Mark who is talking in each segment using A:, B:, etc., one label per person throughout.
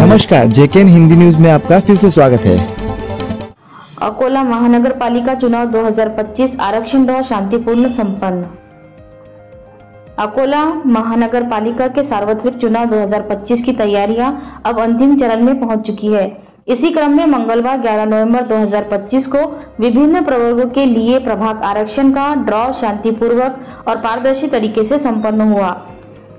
A: नमस्कार, जेकेएन हिंदी न्यूज में आपका फिर से स्वागत है।
B: अकोला महानगर पालिका चुनाव 2025 आरक्षण ड्रॉ शांतिपूर्ण संपन्न। अकोला महानगर पालिका के सार्वत्रिक चुनाव 2025 की तैयारियां अब अंतिम चरण में पहुंच चुकी है। इसी क्रम में मंगलवार 11 नवंबर 2025 को विभिन्न प्रवर्गों के लिए प्रभाग आरक्षण का ड्रॉ शांतिपूर्वक और पारदर्शी तरीके से संपन्न हुआ।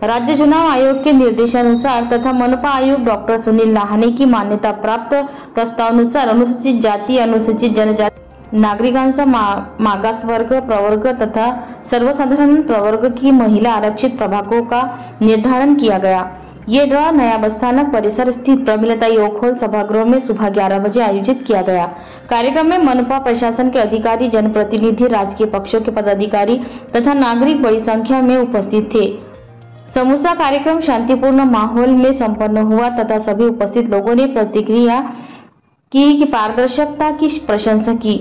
B: राज्य चुनाव आयोग के निर्देशानुसार तथा मनपा आयुक्त डॉक्टर सुनील लाहानी की मान्यता प्राप्त प्रस्तावानुसार अनुसूचित जाति, अनुसूचित जनजाति नागरिकांचा मागास वर्ग प्रवर्ग तथा सर्वसाधारण प्रवर्ग की महिला आरक्षित प्रभागों का निर्धारण किया गया। ये ड्रॉ नया बस स्थानक परिसर स्थित प्रमिलता योग हॉल सभागृह में सुबह 11 बजे आयोजित किया गया। कार्यक्रम में मनपा प्रशासन के अधिकारी, जनप्रतिनिधि, राजकीय पक्षों के पदाधिकारी तथा नागरिक बड़ी संख्या में उपस्थित थे। समूचा कार्यक्रम शांतिपूर्ण माहौल में संपन्न हुआ तथा सभी उपस्थित लोगों ने प्रतिक्रिया की पारदर्शिता की प्रशंसा की।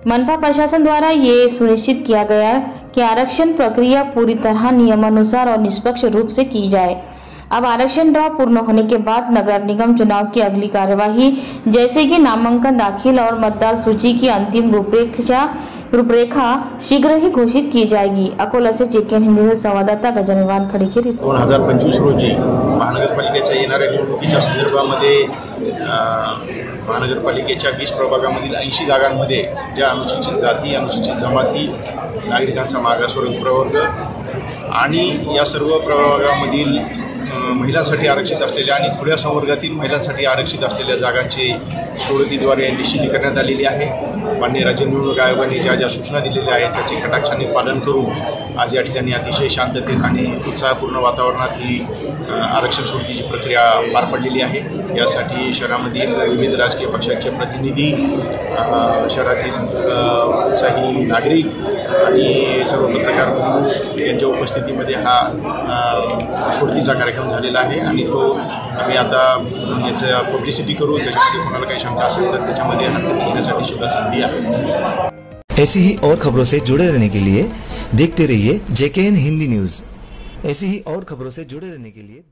B: मनपा प्रशासन द्वारा ये सुनिश्चित किया गया कि आरक्षण प्रक्रिया पूरी तरह नियमानुसार और निष्पक्ष रूप से की जाए। अब आरक्षण ड्रॉ पूर्ण होने के बाद नगर निगम चुनाव की अगली कार्यवाही जैसे कि नामांकन दाखिल और मतदार सूची की अंतिम रूपरेखा शीघ्र ही घोषित की जाएगी। अकोला से जेकेएन हिंदी संवाददाता गजानन खडे की रिपोर्ट।
C: 2025 रोजी महानगरपालिकेच्या येणाऱ्या निवडणुकीच्या संदर्भामध्ये महानगरपालिकेच्या 20 प्रभागामधील 80 जागांमध्ये ज्या अनुसूचित जाती, अनुसूचित जमाती, नागरिकांचा मागासवर्ग प्रवर्ग आणि या सर्व प्रभागामधील महिलांसाठी आरक्षित असलेल्या आणि खुल्या संवर्गातील महिलांसाठी आरक्षित असलेल्या जागांची सोडतीद्वारे निश्चिती करण्यात आलेली आहे। माननीय राज्य निवडणूक आयोगाने ज्या ज्या सूचना दिलेल्या आहेत त्याचे कटाक्षाने पालन करून आज या ठिकाणी अतिशय शांततेत आणि उत्साहपूर्ण वातावरणात ही आरक्षण सोडतीची प्रक्रिया पार पडलेली आहे। यासाठी शहरामधील विविध राजकीय पक्षांचे प्रतिनिधी, शहरातील उत्साही नागरिक आणि सर्व पत्रकार बंधू यांच्या उपस्थितीमध्ये हा सोडतीचा कार्यक्रम झालेला आहे आणि तो आम्ही आता याचा पब्लिसिटी करू। त्याच्यामध्ये कोणाला काही शंका असेल तर त्याच्यामध्ये हरकत घेण्यासाठी सुद्धा संधी आहे।
A: ऐसी ही और खबरों से जुड़े रहने के लिए देखते रहिए जेकेएन हिंदी न्यूज। ऐसी ही और खबरों से जुड़े रहने के लिए